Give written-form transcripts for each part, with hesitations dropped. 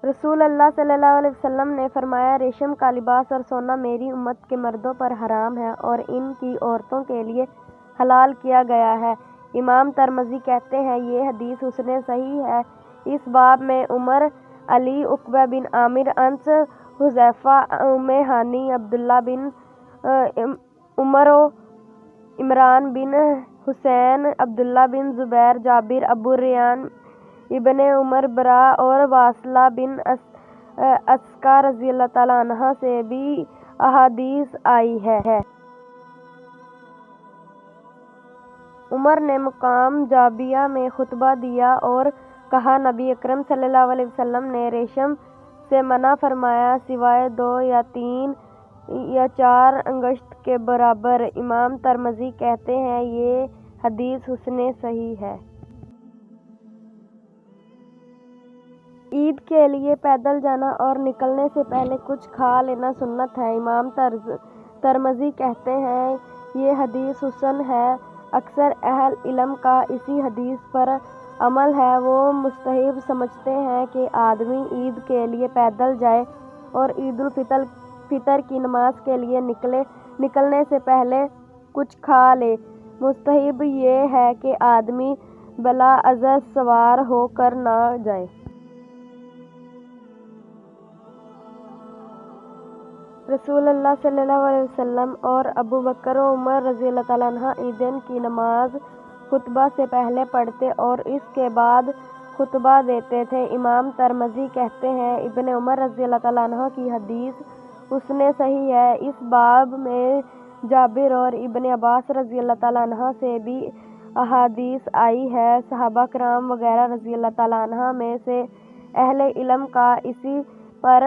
رسول اللہ صلی اللہ علیہ وسلم نے فرمایا، ریشم کا لباس اور سونا میری امت کے مردوں پر حرام ہے اور ان کی عورتوں کے لیے حلال کیا گیا ہے۔ امام ترمذی کہتے ہیں، یہ حدیث حسن صحیح ہے۔ اس باب میں عمر، علی، عقبہ بن عامر، انس، حذیفہ، ام ہانی، عبداللہ بن عمر، عمران بن حسین، عبداللہ بن زبیر، جابر، ابو ریان، ابن عمر، برا اور واصلہ بن اسقع رضی اللہ تعالیٰ عنہ سے بھی احادیث آئی ہے۔ عمر نے مقام جابیہ میں خطبہ دیا اور کہا، نبی اکرم صلی اللہ علیہ وسلم نے ریشم سے منع فرمایا سوائے 2 یا 3 یا 4 انگشت کے برابر۔ امام ترمذی کہتے ہیں، یہ حدیث حسن صحیح ہے۔ عید کے لیے پیدل جانا اور نکلنے سے پہلے کچھ کھا لینا سنت ہے۔ امام ترمذی کہتے ہیں، یہ حدیث حسن ہے۔ اکثر اہل علم کا اسی حدیث پر عمل ہے۔ وہ مستحب سمجھتے ہیں کہ آدمی عید کے لیے پیدل جائے اور عید الفطر کی نماز کے لیے نکلنے سے پہلے کچھ کھا لے۔ مستحب یہ ہے کہ آدمی بلا عذر سوار ہو کر نہ جائے۔ رسول اللہ صلی اللہ علیہ وسلم اور ابو بکر و عمر رضی اللہ تعالیٰ عنہ عیدین کی نماز خطبہ سے پہلے پڑھتے اور اس کے بعد خطبہ دیتے تھے۔ امام ترمذی کہتے ہیں، ابن عمر رضی اللہ تعالیٰ عنہ کی حدیث حسن صحیح ہے۔ اس باب میں جابر اور ابن عباس رضی اللہ تعالیٰ عنہ سے بھی احادیث آئی ہے۔ صحابہ کرام وغیرہ رضی اللہ تعالیٰ عنہ میں سے اہل علم کا اسی پر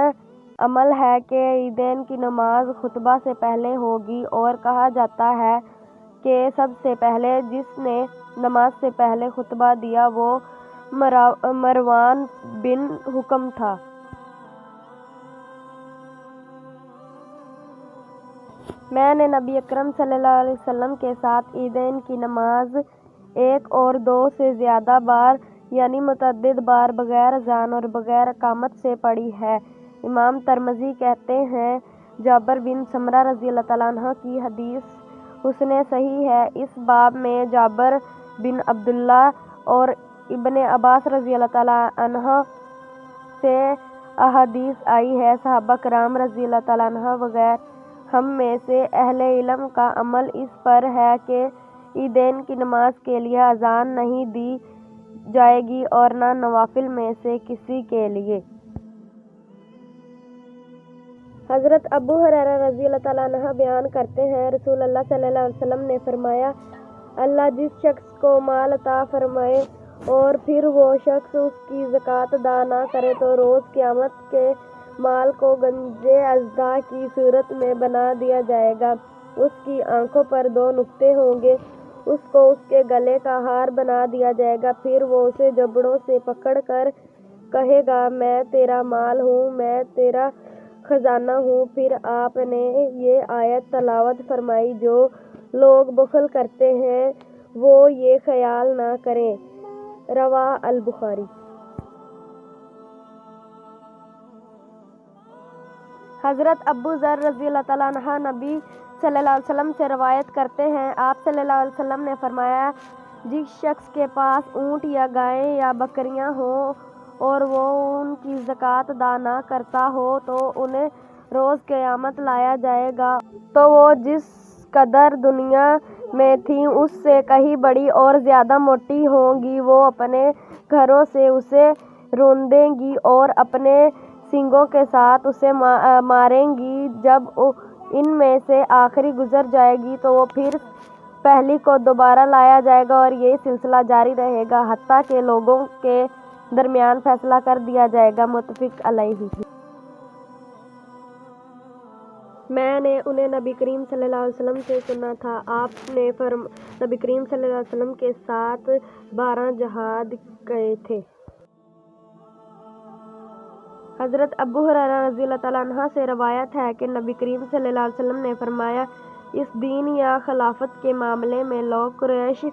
عمل ہے کہ عیدین کی نماز خطبہ سے پہلے ہوگی، اور کہا جاتا ہے کہ سب سے پہلے جس نے نماز سے پہلے خطبہ دیا وہ مروان بن حکم تھا۔ میں نے نبی اکرم صلی اللہ علیہ وسلم کے ساتھ عیدین کی نماز 1 اور 2 سے زیادہ بار یعنی متعدد بار بغیر اذان اور بغیر اقامت سے پڑھی ہے۔ امام ترمذی کہتے ہیں، جابر بن سمرہ رضی اللہ تعالیٰ عنہ کی حدیث حسن صحیح ہے۔ اس باب میں جابر بن عبداللہ اور ابن عباس رضی اللہ تعالیٰ عنہ سے احادیث آئی ہے۔ صحابہ کرام رضی اللہ تعالیٰ عنہ وغیرہ ہم میں سے اہل علم کا عمل اس پر ہے کہ عیدین کی نماز کے لیے اذان نہیں دی جائے گی اور نہ نوافل میں سے کسی کے لیے۔ حضرت ابو ہریرہ رضی اللہ تعالیٰ عنہ بیان کرتے ہیں، رسول اللہ صلی اللہ علیہ وسلم نے فرمایا، اللہ جس شخص کو مال عطا فرمائے اور پھر وہ شخص اس کی زکوٰۃ ادا نہ کرے تو روز قیامت کے مال کو گنج اژدھا کی صورت میں بنا دیا جائے گا۔ اس کی آنکھوں پر 2 نقطے ہوں گے، اس کو اس کے گلے کا ہار بنا دیا جائے گا، پھر وہ اسے جبڑوں سے پکڑ کر کہے گا، میں تیرا مال ہوں، میں تیرا خزانہ ہوں۔ پھر آپ نے یہ آیت تلاوت فرمائی، جو لوگ بخل کرتے ہیں وہ یہ خیال نہ کریں، رواہ البخاری۔ حضرت ابو ذر رضی اللہ تعالیٰ عنہ نبی صلی اللہ علیہ وسلم سے روایت کرتے ہیں، آپ صلی اللہ علیہ وسلم نے فرمایا، جس شخص کے پاس اونٹ یا گائیں یا بکریاں ہوں اور وہ ان کی زکوٰۃ ادا نہ کرتا ہو تو انہیں روز قیامت لایا جائے گا، تو وہ جس قدر دنیا میں تھیں اس سے کہیں بڑی اور زیادہ موٹی ہوں گی، وہ اپنے گھروں سے اسے روندیں گی اور اپنے سینگوں کے ساتھ اسے ماریں گی۔ جب ان میں سے آخری گزر جائے گی تو وہ پھر پہلی کو دوبارہ لایا جائے گا اور یہ سلسلہ جاری رہے گا حتیٰ کہ لوگوں کے درمیان فیصلہ کر دیا جائے گا، متفق علیہ۔ میں نے انہیں نبی کریم صلی اللہ علیہ وسلم سے سنا تھا، آپ نے نبی کریم صلی اللہ علیہ وسلم کے ساتھ 12 جہاد کیے تھے۔ حضرت ابو ہریرہ رضی اللہ تعالیٰ عنہ سے روایت ہے کہ نبی کریم صلی اللہ علیہ وسلم نے فرمایا، اس دین یا خلافت کے معاملے میں لوگ قریش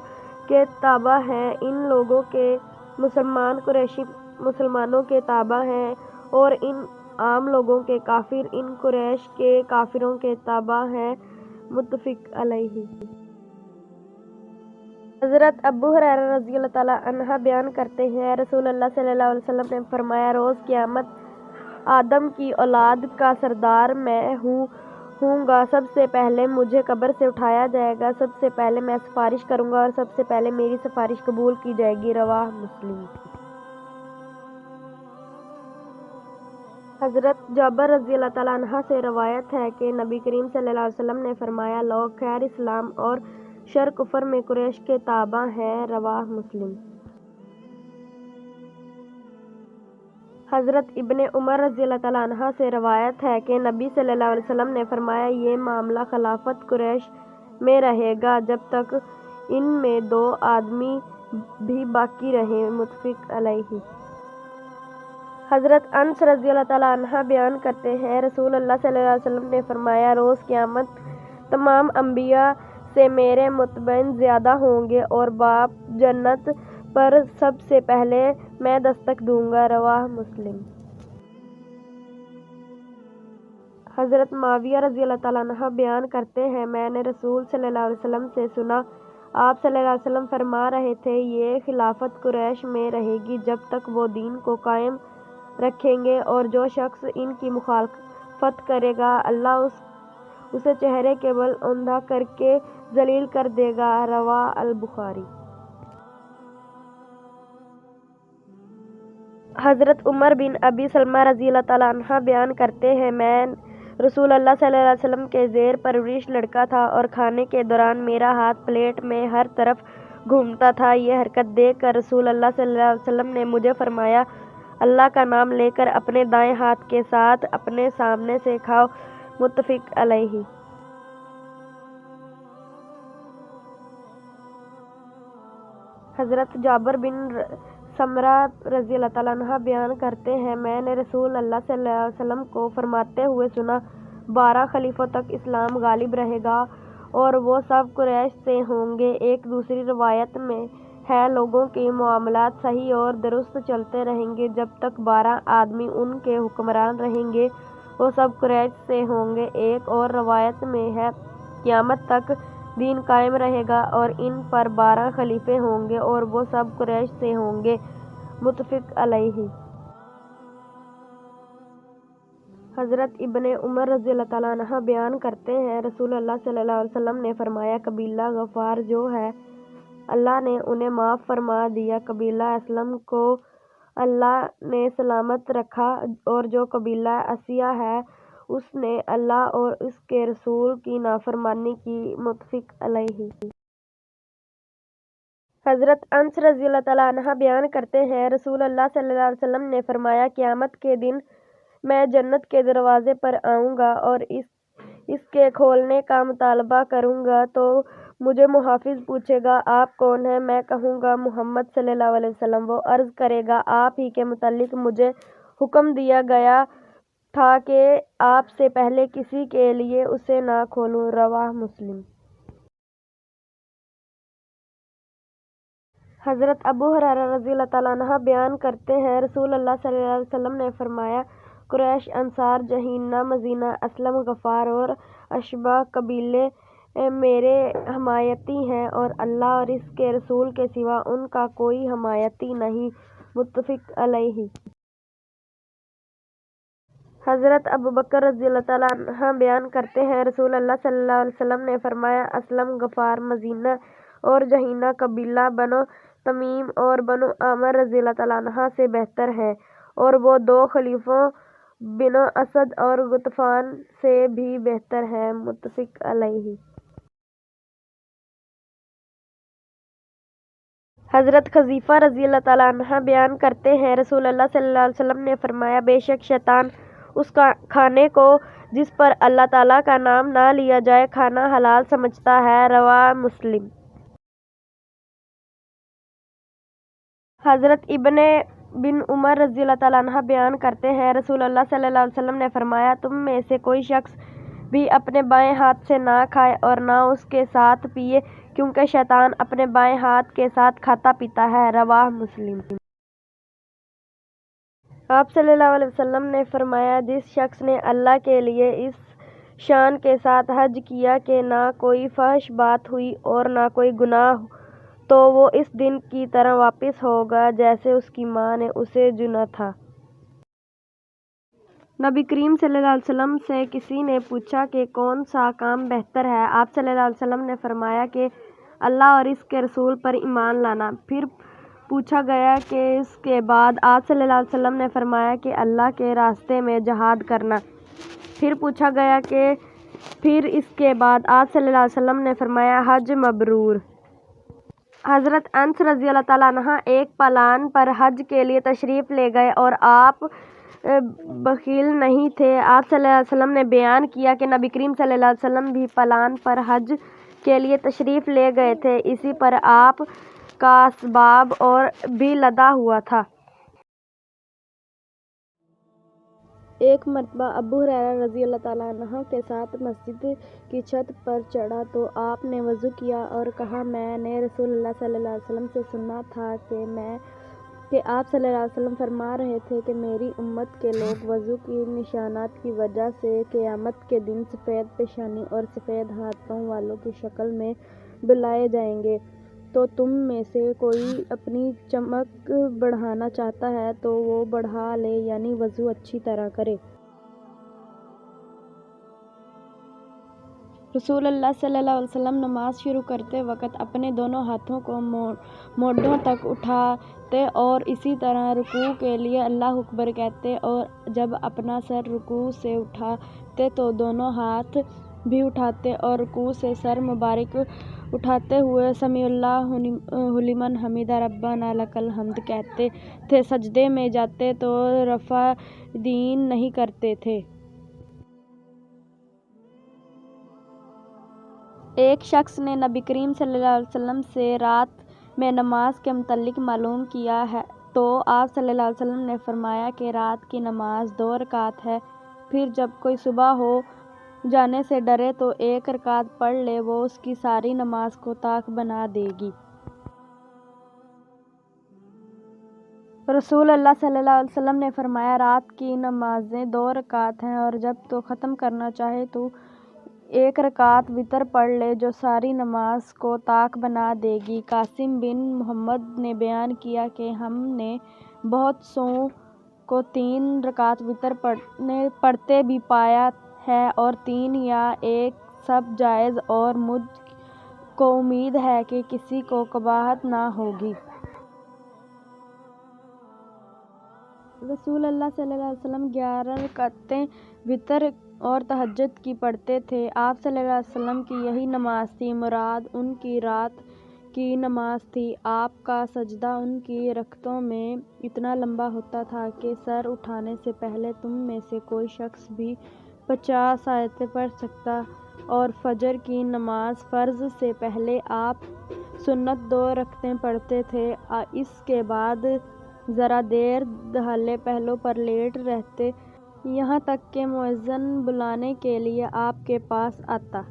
کے تابع ہیں، ان لوگوں کے مسلمان قریشی مسلمانوں کے تابع ہیں اور ان عام لوگوں کے کافر ان قریش کے کافروں کے تابع ہیں، متفق علیہ۔ حضرت ابو ہریرہ رضی اللہ تعالیٰ عنہ بیان کرتے ہیں، رسول اللہ صلی اللہ علیہ وسلم نے فرمایا، روز قیامت آدم کی اولاد کا سردار میں ہوں گا۔ سب سے پہلے مجھے قبر سے اٹھایا جائے گا، سب سے پہلے میں سفارش کروں گا اور سب سے پہلے میری سفارش قبول کی جائے گی۔ رواہ مسلم۔ حضرت جابر رضی اللہ تعالیٰ عنہ سے روایت ہے کہ نبی کریم صلی اللہ علیہ وسلم نے فرمایا، لوگ خیر اسلام اور شر کفر میں قریش کے تابع ہیں۔ رواہ مسلم۔ حضرت ابن عمر رضی اللہ تعالیٰ عنہ سے روایت ہے کہ نبی صلی اللہ علیہ وسلم نے فرمایا، یہ معاملہ خلافت قریش میں رہے گا جب تک ان میں 2 آدمی بھی باقی رہیں، متفق علیہ۔ حضرت انس رضی اللہ تعالیٰ عنہ بیان کرتے ہیں، رسول اللہ صلی اللہ علیہ وسلم نے فرمایا، روز قیامت تمام انبیاء سے میرے متبعین زیادہ ہوں گے اور باب جنت پر سب سے پہلے میں دستک دوں گا۔ رواہ مسلم۔ حضرت معاویہ رضی اللہ تعالیٰ عنہ بیان کرتے ہیں، میں نے رسول صلی اللہ علیہ وسلم سے سنا، آپ صلی اللہ علیہ وسلم فرما رہے تھے، یہ خلافت قریش میں رہے گی جب تک وہ دین کو قائم رکھیں گے، اور جو شخص ان کی مخالفت کرے گا اللہ اسے چہرے کے بل اوندا کر کے ذلیل کر دے گا۔ رواہ البخاری۔ حضرت عمر بن ابی سلمہ رضی اللہ تعالیٰ عنہ بیان کرتے ہیں، میں رسول اللہ صلی اللہ علیہ وسلم کے زیر پرورش لڑکا تھا اور کھانے کے دوران میرا ہاتھ پلیٹ میں ہر طرف گھومتا تھا۔ یہ حرکت دیکھ کر رسول اللہ صلی اللہ علیہ وسلم نے مجھے فرمایا، اللہ کا نام لے کر اپنے دائیں ہاتھ کے ساتھ اپنے سامنے سے کھاؤ، متفق علیہ۔ حضرت جابر بن سمرہ رضی اللہ تعالیٰ عنہ بیان کرتے ہیں، میں نے رسول اللہ صلی اللہ علیہ وسلم کو فرماتے ہوئے سنا، 12 خلیفوں تک اسلام غالب رہے گا اور وہ سب قریش سے ہوں گے۔ ایک دوسری روایت میں ہے، لوگوں کے معاملات صحیح اور درست چلتے رہیں گے جب تک 12 آدمی ان کے حکمران رہیں گے، وہ سب قریش سے ہوں گے۔ ایک اور روایت میں ہے، قیامت تک دین قائم رہے گا اور ان پر 12 خلیفے ہوں گے اور وہ سب قریش سے ہوں گے، متفق علیہ۔ حضرت ابن عمر رضی اللہ تعالیٰ عنہ بیان کرتے ہیں، رسول اللہ صلی اللہ علیہ وسلم نے فرمایا، قبیلہ غفار جو ہے اللہ نے انہیں معاف فرما دیا، قبیلہ اسلم کو اللہ نے سلامت رکھا، اور جو قبیلہ اسیہ ہے اس نے اللہ اور اس کے رسول کی نافرمانی کی، متفق علیہ۔ حضرت انس رضی اللہ تعالیٰ عنہ بیان کرتے ہیں، رسول اللہ صلی اللہ علیہ وسلم نے فرمایا، قیامت کے دن میں جنت کے دروازے پر آؤں گا اور اس کے کھولنے کا مطالبہ کروں گا تو مجھے محافظ پوچھے گا، آپ کون ہیں؟ میں کہوں گا، محمد صلی اللہ علیہ وسلم۔ وہ عرض کرے گا، آپ ہی کے متعلق مجھے حکم دیا گیا تھا کہ آپ سے پہلے کسی کے لیے اسے نہ کھولوں۔ رواہ مسلم۔ حضرت ابو ہریرہ رضی اللہ تعالیٰ عنہ بیان کرتے ہیں، رسول اللہ صلی اللہ علیہ وسلم نے فرمایا، قریش، انصار، جہینہ، مزینہ، اسلم، غفار اور اشباہ قبیلے میرے حمایتی ہیں اور اللہ اور اس کے رسول کے سوا ان کا کوئی حمایتی نہیں، متفق علیہ۔ حضرت ابوبکر رضی اللہ تعالیٰ عنہ بیان کرتے ہیں، رسول اللہ صلی اللہ علیہ وسلم نے فرمایا، اسلم، غفار، مزینہ اور جہینہ قبیلہ بنو تمیم اور بنو عامر رضی اللہ تعالیٰ عنہ سے بہتر ہیں، اور وہ 2 خلیفوں بنو اسد اور غطفان سے بھی بہتر ہیں، متفق علیہ۔ حضرت حذیفہ رضی اللہ تعالیٰ عنہ بیان کرتے ہیں، رسول اللہ صلی اللہ علیہ وسلم نے فرمایا، بے شک شیطان اس کھانے کو جس پر اللہ تعالیٰ کا نام نہ لیا جائے کھانا حلال سمجھتا ہے۔ رواہ مسلم۔ حضرت ابن بن عمر رضی اللہ تعالیٰ عنہ بیان کرتے ہیں، رسول اللہ صلی اللہ علیہ وسلم نے فرمایا، تم میں سے کوئی شخص بھی اپنے بائیں ہاتھ سے نہ کھائے اور نہ اس کے ساتھ پیے، کیونکہ شیطان اپنے بائیں ہاتھ کے ساتھ کھاتا پیتا ہے۔ رواہ مسلم۔ آپ صلی اللہ علیہ وسلم نے فرمایا، جس شخص نے اللہ کے لیے اس شان کے ساتھ حج کیا کہ نہ کوئی فحش بات ہوئی اور نہ کوئی گناہ، تو وہ اس دن کی طرح واپس ہوگا جیسے اس کی ماں نے اسے چنا تھا۔ نبی کریم صلی اللہ علیہ وسلم سے کسی نے پوچھا کہ کون سا کام بہتر ہے؟ آپ صلی اللہ علیہ وسلم نے فرمایا کہ اللہ اور اس کے رسول پر ایمان لانا۔ پھر پوچھا گیا کہ اس کے بعد؟ آپ صلی اللہ علیہ وسلم نے فرمایا کہ اللہ کے راستے میں جہاد کرنا۔ پھر پوچھا گیا کہ پھر اس کے بعد؟ آپ صلی اللہ علیہ وسلم نے فرمایا حج مبرور۔ حضرت انس رضی اللہ تعالیٰ عنہ ایک پلان پر حج کے لیے تشریف لے گئے اور آپ بخیل نہیں تھے۔ آپ صلی اللہ علیہ وسلم نے بیان کیا کہ نبی کریم صلی اللہ علیہ وسلم بھی پلان پر حج کے لیے تشریف لے گئے تھے، اسی پر آپ کا اسباب اور بھی لدا ہوا تھا۔ ایک مرتبہ ابو ہریرہ رضی اللہ تعالیٰ عنہ کے ساتھ مسجد کی چھت پر چڑھا تو آپ نے وضو کیا اور کہا، میں نے رسول اللہ صلی اللہ علیہ وسلم سے سنا تھا کہ آپ صلی اللہ علیہ وسلم فرما رہے تھے کہ میری امت کے لوگ وضو کی نشانات کی وجہ سے قیامت کے دن سفید پیشانی اور سفید ہاتھ پاؤں والوں کی شکل میں بلائے جائیں گے۔ تو تم میں سے کوئی اپنی چمک بڑھانا چاہتا ہے تو وہ بڑھا لے، یعنی وضو اچھی طرح کرے۔ رسول اللہ صلی اللہ علیہ وسلم نماز شروع کرتے وقت اپنے دونوں ہاتھوں کو مونڈوں تک اٹھاتے اور اسی طرح رکوع کے لیے اللہ اکبر کہتے، اور جب اپنا سر رکوع سے اٹھاتے تو دونوں ہاتھ بھی اٹھاتے اور رکوع سے سر مبارک اٹھاتے ہوئے سمیع اللہ لمن حمدہ ربنا لک الحمد کہتے تھے۔ سجدے میں جاتے تو رفع دین نہیں کرتے تھے۔ ایک شخص نے نبی کریم صلی اللہ علیہ وسلم سے رات میں نماز کے متعلق معلوم کیا تو آپ صلی اللہ علیہ وسلم نے فرمایا کہ رات کی نماز 2 رکعت ہے، پھر جب کوئی صبح ہو جانے سے ڈرے تو 1 رکعت پڑھ لے، وہ اس کی ساری نماز کو طاق بنا دے گی۔ رسول اللہ صلی اللہ علیہ وسلم نے فرمایا، رات کی نمازیں 2 رکعت ہیں اور جب تو ختم کرنا چاہے تو 1 رکعت وتر پڑھ لے، جو ساری نماز کو طاق بنا دے گی۔ قاسم بن محمد نے بیان کیا کہ ہم نے بہت سوں کو 3 رکعت وتر پڑھتے بھی پایا ہے اور 3 یا 1 سب جائز، اور مجھ کو امید ہے کہ کسی کو قباحت نہ ہوگی۔ رسول اللہ صلی اللہ علیہ وسلم 11 رکعتیں وتر اور تہجد کی پڑھتے تھے۔ آپ صلی اللہ علیہ وسلم کی یہی نماز تھی، مراد ان کی رات کی نماز تھی۔ آپ کا سجدہ ان کی رکعتوں میں اتنا لمبا ہوتا تھا کہ سر اٹھانے سے پہلے تم میں سے کوئی شخص بھی 50 آیتیں پڑھ سکتا، اور فجر کی نماز فرض سے پہلے آپ سنت 2 رکعتیں پڑھتے تھے، اس کے بعد ذرا دیر دھڑلے پہلو پر لیٹ رہتے یہاں تک کہ مؤذن بلانے کے لیے آپ کے پاس آتا۔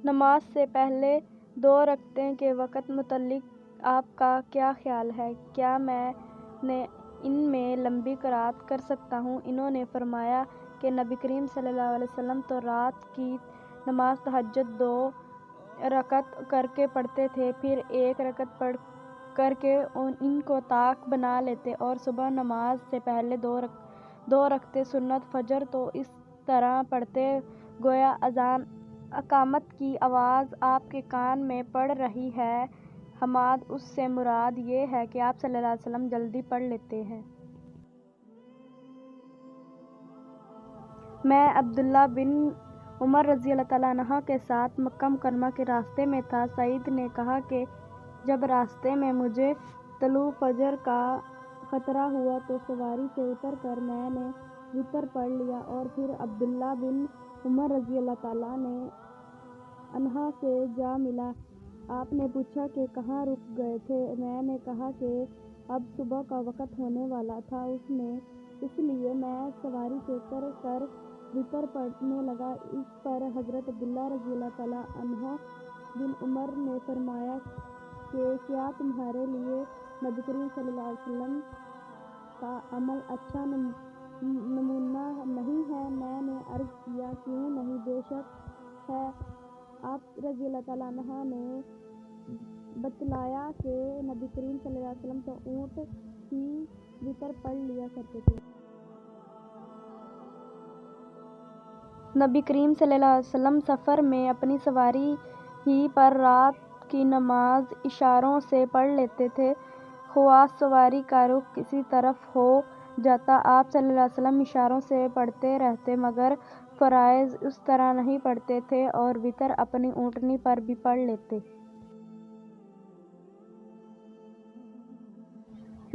نماز سے پہلے 2 رکعتیں کے وقت متعلق آپ کا کیا خیال ہے؟ کیا میں ان میں لمبی قرات کر سکتا ہوں؟ انہوں نے فرمایا کہ نبی کریم صلی اللہ علیہ وسلم تو رات کی نماز تہجد 2 رکعت کر کے پڑھتے تھے، پھر 1 رکعت پڑھ کر کے ان کو طاق بنا لیتے، اور صبح نماز سے پہلے 2 رکعتیں سنت فجر تو اس طرح پڑھتے گویا اذان اقامت کی آواز آپ کے کان میں پڑ رہی ہے۔ حماد اس سے مراد یہ ہے کہ آپ صلی اللہ علیہ وسلم جلدی پڑھ لیتے ہیں۔ میں عبداللہ بن عمر رضی اللہ تعالیٰ عنہ کے ساتھ مکہ مکرمہ کے راستے میں تھا۔ سعید نے کہا کہ جب راستے میں مجھے طلوع فجر کا خطرہ ہوا تو سواری سے اتر کر میں نے وتر پڑھ لیا، اور پھر عبداللہ بن عمر رضی اللہ تعالیٰ عنہ سے جا ملا۔ آپ نے پوچھا کہ کہاں رک گئے تھے؟ میں نے کہا کہ اب صبح کا وقت ہونے والا تھا، اس لیے میں سواری سے اتر کر وتر پڑھنے لگا۔ اس پر حضرت عبداللہ رضی اللہ تعالیٰ عنہ بن عمر نے فرمایا کہ کیا تمہارے لیے نبی کریم صلی اللہ علیہ وسلم کا عمل اچھا نمونہ نہیں ہے؟ میں نے عرض کیا کیوں نہیں؟ بے شک ہے۔ آپ رضی اللہ تعالیٰ عنہ نے بتلایا کہ نبی کریم صلی اللہ علیہ وسلم تو اونٹ ہی وتر پڑھ لیا کرتے تھے۔ نبی کریم صلی اللہ علیہ وسلم سفر میں اپنی سواری ہی پر رات کی نماز اشاروں سے پڑھ لیتے تھے، خواہ سواری کا رخ کسی طرف ہو جاتا آپ صلی اللہ علیہ وسلم اشاروں سے پڑھتے رہتے، مگر فرائض اس طرح نہیں پڑھتے تھے اور وتر اپنی اونٹنی پر بھی پڑھ لیتے۔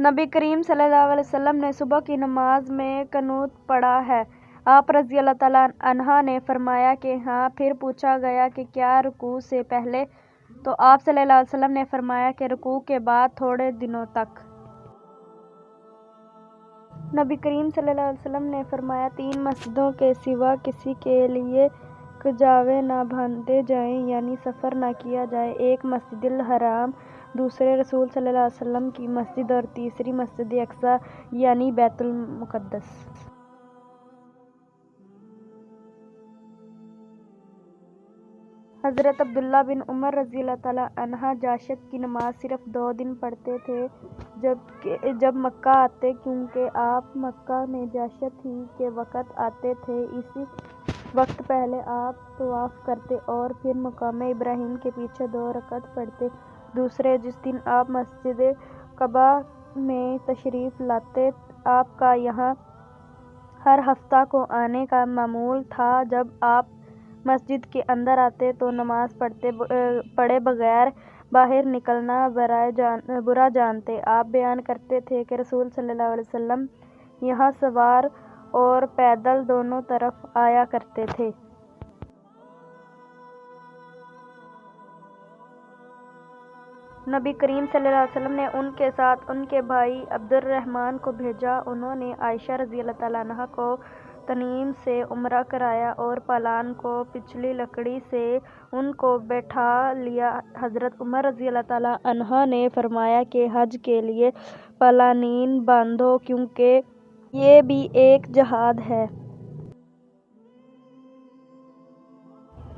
نبی کریم صلی اللہ علیہ وسلم نے صبح کی نماز میں قنوت پڑھا ہے؟ آپ رضی اللہ تعالیٰ عنہ نے فرمایا کہ ہاں۔ پھر پوچھا گیا کہ کیا رکوع سے پہلے؟ تو آپ صلی اللہ علیہ وسلم نے فرمایا کہ رکوع کے بعد تھوڑے دنوں تک۔ نبی کریم صلی اللہ علیہ وسلم نے فرمایا 3 مسجدوں کے سوا کسی کے لیے کجاوے نہ باندھے جائیں، یعنی سفر نہ کیا جائے۔ ایک مسجد الحرام، دوسرے رسول صلی اللہ علیہ وسلم کی مسجد اور تیسری مسجد اقصیٰ یعنی بیت المقدس۔ حضرت عبداللہ بن عمر رضی اللہ تعالیٰ عنہ جاشت کی نماز صرف 2 دن پڑھتے تھے جب مکہ آتے، کیونکہ آپ مکہ میں جاشت ہی کے وقت آتے تھے۔ اسی وقت پہلے آپ طواف کرتے اور پھر مقام ابراہیم کے پیچھے 2 رکعت پڑھتے۔ دوسرے جس دن آپ مسجد قباء میں تشریف لاتے، آپ کا یہاں ہر ہفتہ کو آنے کا معمول تھا۔ جب آپ مسجد کے اندر آتے تو نماز پڑھے بغیر باہر نکلنا برا جانتے۔ آپ بیان کرتے تھے کہ رسول صلی اللہ علیہ وسلم یہاں سوار اور پیدل دونوں طرف آیا کرتے تھے۔ نبی کریم صلی اللہ علیہ وسلم نے ان کے ساتھ ان کے بھائی عبد الرحمن کو بھیجا۔ انہوں نے عائشہ رضی اللہ تعالیٰ عنہ کو تنعیم سے عمرہ کرایا اور پالان کو پچھلی لکڑی سے ان کو بٹھا لیا۔ حضرت عمر رضی اللہ تعالیٰ عنہ نے فرمایا کہ حج کے لیے پالانین باندھو، کیونکہ یہ بھی ایک جہاد ہے۔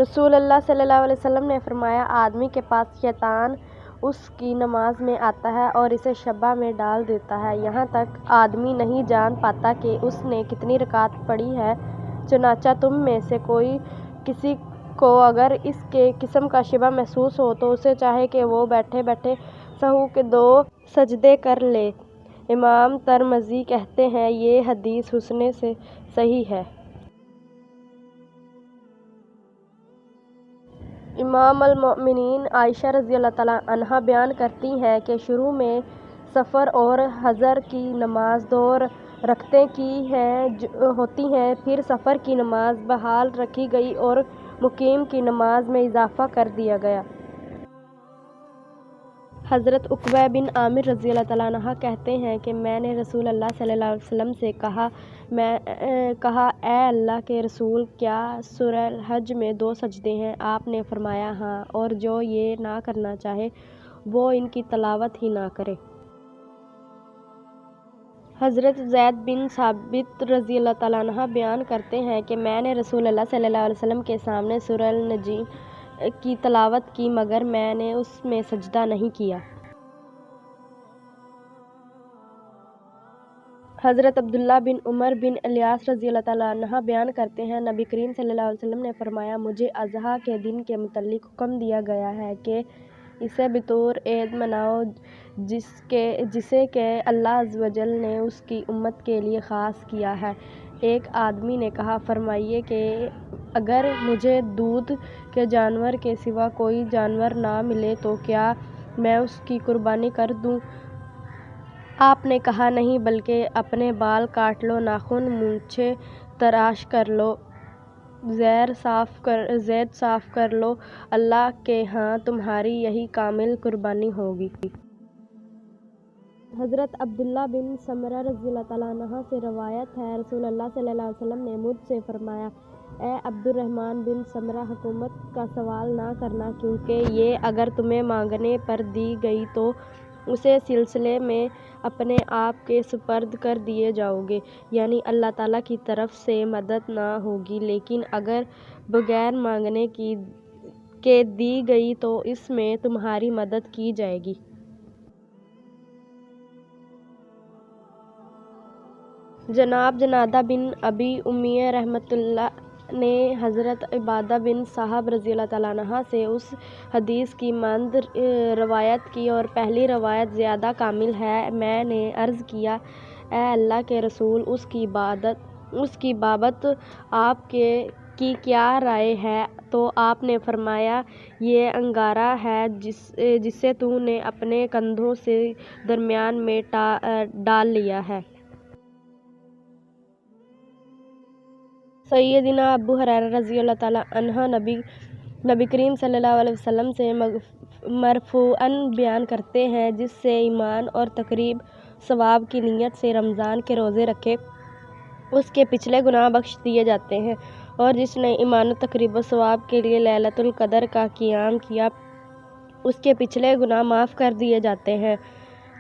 رسول اللہ صلی اللہ علیہ وسلم نے فرمایا آدمی کے پاس شیطان اس کی نماز میں آتا ہے اور اسے شبہ میں ڈال دیتا ہے، یہاں تک آدمی نہیں جان پاتا کہ اس نے کتنی رکعت پڑھی ہے۔ چنانچہ تم میں سے کسی کو اگر اس کے قسم کا شبہ محسوس ہو تو اسے چاہے کہ وہ بیٹھے بیٹھے سہو کے 2 سجدے کر لے۔ امام ترمذی کہتے ہیں یہ حدیث حسن سے صحیح ہے۔ ام المؤمنین عائشہ رضی اللہ تعالیٰ عنہ بیان کرتی ہیں کہ شروع میں سفر اور حضر کی نماز 2 رکعتیں کی ہوتی ہیں، پھر سفر کی نماز بحال رکھی گئی اور مقیم کی نماز میں اضافہ کر دیا گیا۔ حضرت عقبہ بن عامر رضی اللہ تعالیٰ عنہ کہتے ہیں کہ میں نے رسول اللہ صلی اللہ علیہ وسلم سے کہا اے اللہ کے رسول، کیا سورہ الحج میں 2 سجدے ہیں؟ آپ نے فرمایا ہاں، اور جو یہ نہ کرنا چاہے وہ ان کی تلاوت ہی نہ کرے۔ حضرت زید بن ثابت رضی اللہ تعالیٰ عنہ بیان کرتے ہیں کہ میں نے رسول اللہ صلی اللہ علیہ وسلم کے سامنے سورہ النجم کی تلاوت کی، مگر میں نے اس میں سجدہ نہیں کیا۔ حضرت عبداللہ بن عمر بن الیاس رضی اللہ تعالیٰ عنہ بیان کرتے ہیں نبی کریم صلی اللہ علیہ وسلم نے فرمایا مجھے اضحیٰ کے دن کے متعلق حکم دیا گیا ہے کہ اسے بطور عید مناؤ، جسے کہ اللہ عز و جل نے اس کی امت کے لیے خاص کیا ہے۔ ایک آدمی نے کہا فرمائیے کہ اگر مجھے دودھ کے جانور کے سوا کوئی جانور نہ ملے تو کیا میں اس کی قربانی کر دوں؟ آپ نے کہا نہیں، بلکہ اپنے بال کاٹ لو، ناخن مونچھیں تراش کر لو، زید صاف کر لو، اللہ کے ہاں تمہاری یہی کامل قربانی ہوگی۔ حضرت عبداللہ بن سمرہ رضی اللہ تعالیٰ عنہ سے روایت ہے رسول اللہ صلی اللہ علیہ وسلم نے مجھ سے فرمایا اے عبد الرحمن بن سمرہ، حکومت کا سوال نہ کرنا، کیونکہ یہ اگر تمہیں مانگنے پر دی گئی تو اسے سلسلے میں اپنے آپ کے سپرد کر دیے جاؤ گے، یعنی اللہ تعالیٰ کی طرف سے مدد نہ ہوگی، لیکن اگر بغیر مانگنے کے دی گئی تو اس میں تمہاری مدد کی جائے گی۔ جناب جنادہ بن ابی امیہ رحمۃ اللہ نے حضرت عبادہ بن صامت رضی اللہ عنہ سے اس حدیث کی مانند روایت کی اور پہلی روایت زیادہ کامل ہے۔ میں نے عرض کیا، اے اللہ کے رسول، اس کی بابت آپ کی کیا رائے ہے؟ تو آپ نے فرمایا، یہ انگارہ ہے جسے تو نے اپنے کندھوں سے درمیان میں ڈال لیا ہے۔ سیدنا ابو ہریرہ رضی اللہ عنہ نبی کریم صلی اللہ علیہ وسلم سے مرفوعاً بیان کرتے ہیں، جس سے ایمان اور تقریب ثواب کی نیت سے رمضان کے روزے رکھے اس کے پچھلے گناہ بخش دیے جاتے ہیں، اور جس نے ایمان و تقریب و ثواب کے لیے لیلۃ القدر کا قیام کیا اس کے پچھلے گناہ معاف کر دیے جاتے ہیں۔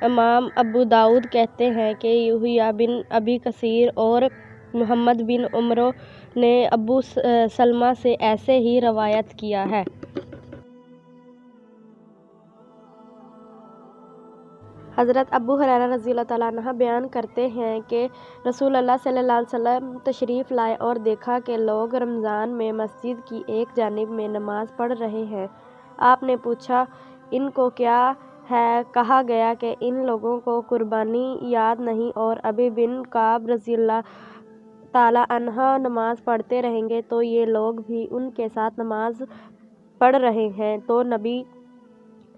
امام ابو داؤد کہتے ہیں کہ یحییٰ بن ابی کثیر اور محمد بن عمرو نے ابو سلمہ سے ایسے ہی روایت کیا ہے۔ حضرت ابو ہریرہ رضی اللہ عنہ بیان کرتے ہیں کہ رسول اللہ صلی اللہ علیہ وسلم تشریف لائے اور دیکھا کہ لوگ رمضان میں مسجد کی ایک جانب میں نماز پڑھ رہے ہیں۔ آپ نے پوچھا، ان کو کیا ہے؟ کہا گیا کہ ان لوگوں کو قربانی یاد نہیں اور ابی بن کعب رضی اللہ تعالیٰ عنہ نماز پڑھتے رہیں گے تو یہ لوگ بھی ان کے ساتھ نماز پڑھ رہے ہیں۔ تو نبی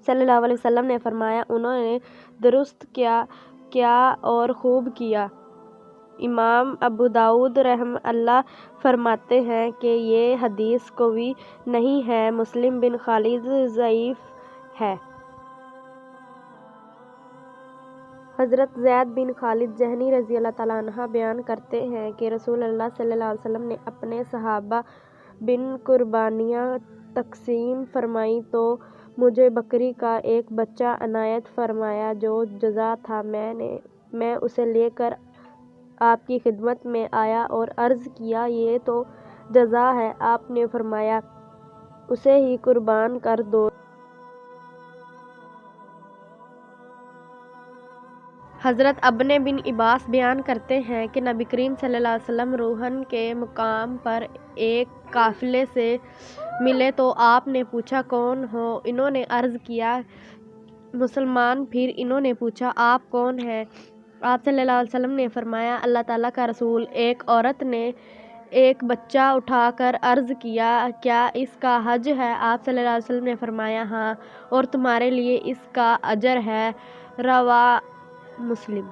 صلی اللہ علیہ وسلم نے فرمایا، انہوں نے درست کیا اور خوب کیا۔ امام ابو داؤد رحمہ اللہ فرماتے ہیں کہ یہ حدیث قوی نہیں ہے، مسلم بن خالد ضعیف ہے۔ حضرت زید بن خالد جہنی رضی اللہ عنہ بیان کرتے ہیں کہ رسول اللہ صلی اللہ علیہ وسلم نے اپنے صحابہ بن قربانیاں تقسیم فرمائیں تو مجھے بکری کا ایک بچہ عنایت فرمایا جو جزا تھا۔ میں اسے لے کر آپ کی خدمت میں آیا اور عرض کیا، یہ تو جزا ہے۔ آپ نے فرمایا، اسے ہی قربان کر دو۔ حضرت ابن بن عباس بیان کرتے ہیں کہ نبی کریم صلی اللہ علیہ وسلم روحن کے مقام پر ایک قافلے سے ملے تو آپ نے پوچھا، کون ہو؟ انہوں نے عرض کیا، مسلمان۔ پھر انہوں نے پوچھا، آپ کون ہیں؟ آپ صلی اللہ علیہ وسلم نے فرمایا، اللہ تعالیٰ کا رسول۔ ایک عورت نے ایک بچہ اٹھا کر عرض کیا، کیا اس کا حج ہے؟ آپ صلی اللہ علیہ وسلم نے فرمایا، ہاں، اور تمہارے لیے اس کا اجر ہے۔ رواہ مسلم۔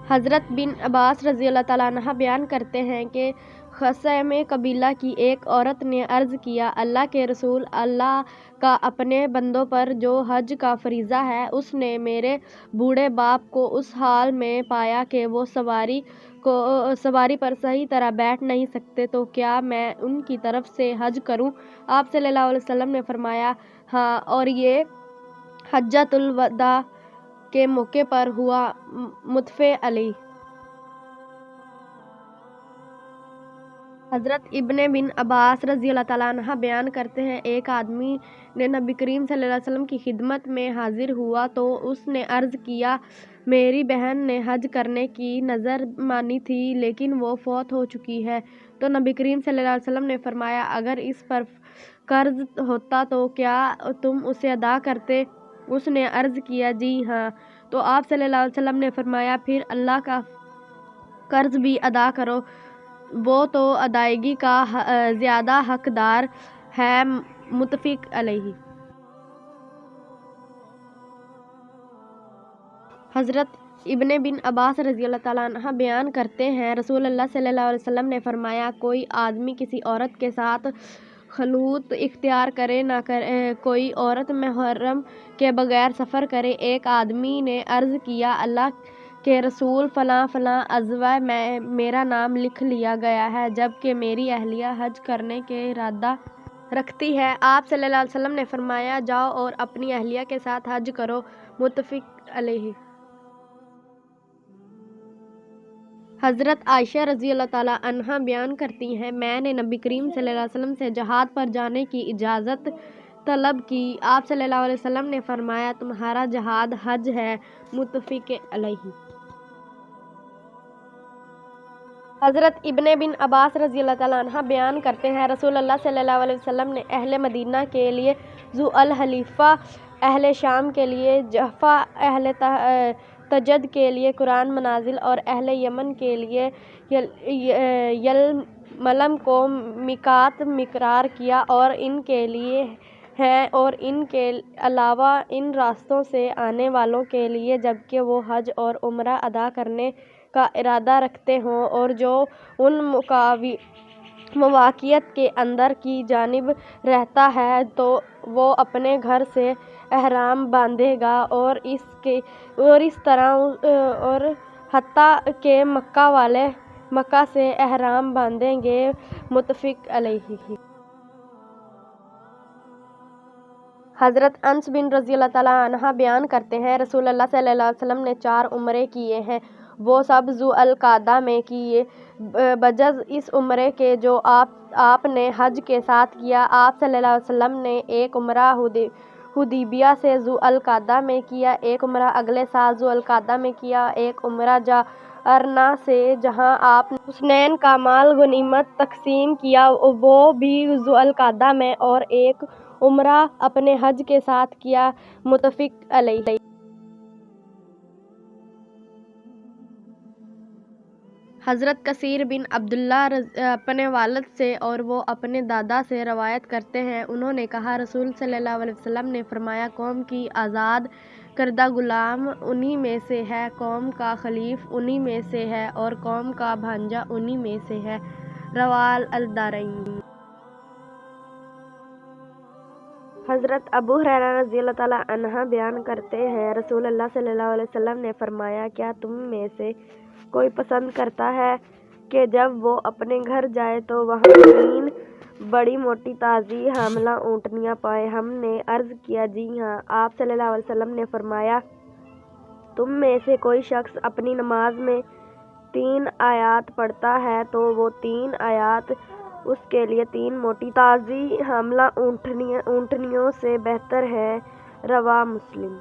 حضرت بن عباس رضی اللہ عنہ بیان کرتے ہیں کہ خثعم قبیلہ کی ایک عورت نے عرض کیا، اللہ کے رسول، اللہ کا اپنے بندوں پر جو حج کا فریضہ ہے، اس نے میرے بوڑھے باپ کو اس حال میں پایا کہ وہ سواری پر صحیح طرح بیٹھ نہیں سکتے، تو کیا میں ان کی طرف سے حج کروں؟ آپ صلی اللہ علیہ وسلم نے فرمایا، ہاں، اور یہ حجۃ الوداع کے موقع پر ہوا۔ متفق علیہ۔ حضرت ابن بن عباس رضی اللہ عنہ بیان کرتے ہیں، ایک آدمی نے نبی کریم صلی اللہ علیہ وسلم کی خدمت میں حاضر ہوا تو اس نے عرض کیا، میری بہن نے حج کرنے کی نذر مانی تھی لیکن وہ فوت ہو چکی ہے۔ تو نبی کریم صلی اللہ علیہ وسلم نے فرمایا، اگر اس پر قرض ہوتا تو کیا تم اسے ادا کرتے؟ اس نے عرض کیا، جی ہاں۔ تو آپ صلی اللہ علیہ وسلم نے فرمایا، پھر اللہ کا قرض بھی ادا کرو، وہ تو ادائیگی کا زیادہ حقدار ہے۔ متفق علیہ۔ حضرت ابن بن عباس رضی اللہ عنہ بیان کرتے ہیں، رسول اللہ صلی اللہ علیہ وسلم نے فرمایا، کوئی آدمی کسی عورت کے ساتھ خلوت اختیار کرے نہ کرے، کوئی عورت محرم کے بغیر سفر کرے۔ ایک آدمی نے عرض کیا، اللہ کے رسول، فلاں فلاں عضو میں میرا نام لکھ لیا گیا ہے جبکہ میری اہلیہ حج کرنے کے ارادہ رکھتی ہے۔ آپ صلی اللہ علیہ وسلم نے فرمایا جاؤ اور اپنی اہلیہ کے ساتھ حج کرو، متفق علیہ۔ حضرت عائشہ رضی اللہ تعالیٰ عنہا بیان کرتی ہیں میں نے نبی کریم صلی اللہ علیہ وسلم سے جہاد پر جانے کی اجازت طلب کی۔ آپ صلی اللہ علیہ وسلم نے فرمایا تمہارا جہاد حج ہے، متفق علیہ۔ حضرت ابن بن عباس رضی اللہ تعالیٰ عنہ بیان کرتے ہیں رسول اللہ صلی اللہ علیہ وسلم نے اہل مدینہ کے لیے ذو الحلیفہ، اہل شام کے لیے جحفہ، اہل تجد کے لیے قرآن منازل اور اہل یمن کے لیے یلملم کو میقات مقرر کیا اور ان کے لیے ہیں اور ان کے علاوہ ان راستوں سے آنے والوں کے لیے جبکہ وہ حج اور عمرہ ادا کرنے کا ارادہ رکھتے ہوں اور جو ان مواقیت کے اندر کی جانب رہتا ہے تو وہ اپنے گھر سے احرام باندھے گا اور اس طرح اور حتیٰ کہ مکہ والے مکہ سے احرام باندھیں گے، متفق علیہ۔ حضرت انس بن رضی اللہ تعالیٰ عنہ بیان کرتے ہیں رسول اللہ صلی اللہ علیہ وسلم نے 4 عمرے کیے ہیں، وہ سب ذو القعدہ میں کیے بجز اس عمرے کے جو آپ نے حج کے ساتھ کیا۔ آپ صلی اللہ علیہ وسلم نے ایک عمرہ حدیبیہ سے ذو القعدہ میں کیا، ایک عمرہ اگلے سال ذو القعدہ میں کیا، ایک عمرہ جعرانہ سے جہاں آپ نے حسنین کا مال غنیمت تقسیم کیا وہ بھی ذو القعدہ میں، اور ایک عمرہ اپنے حج کے ساتھ کیا، متفق علیہ۔ حضرت کثیر بن عبداللہ اپنے والد سے اور وہ اپنے دادا سے روایت کرتے ہیں انہوں نے کہا رسول صلی اللہ علیہ وسلم نے فرمایا قوم کی آزاد کردہ غلام انہی میں سے ہے، قوم کا خلیف انہی میں سے ہے اور قوم کا بھانجا انہی میں سے ہے، رواہ الدارمی۔ حضرت ابو ہریرہ رضی اللہ تعالیٰ عنہ بیان کرتے ہیں رسول اللہ صلی اللہ علیہ وسلم نے فرمایا کیا تم میں سے کوئی پسند کرتا ہے کہ جب وہ اپنے گھر جائے تو وہاں 3 بڑی موٹی تازی حاملہ اونٹنیاں پائے؟ ہم نے عرض کیا جی ہاں۔ آپ صلی اللہ علیہ وسلم نے فرمایا تم میں سے کوئی شخص اپنی نماز میں 3 آیات پڑھتا ہے تو وہ 3 آیات اس کے لیے 3 موٹی تازی حاملہ اونٹنیوں سے بہتر ہے، رواہ مسلم۔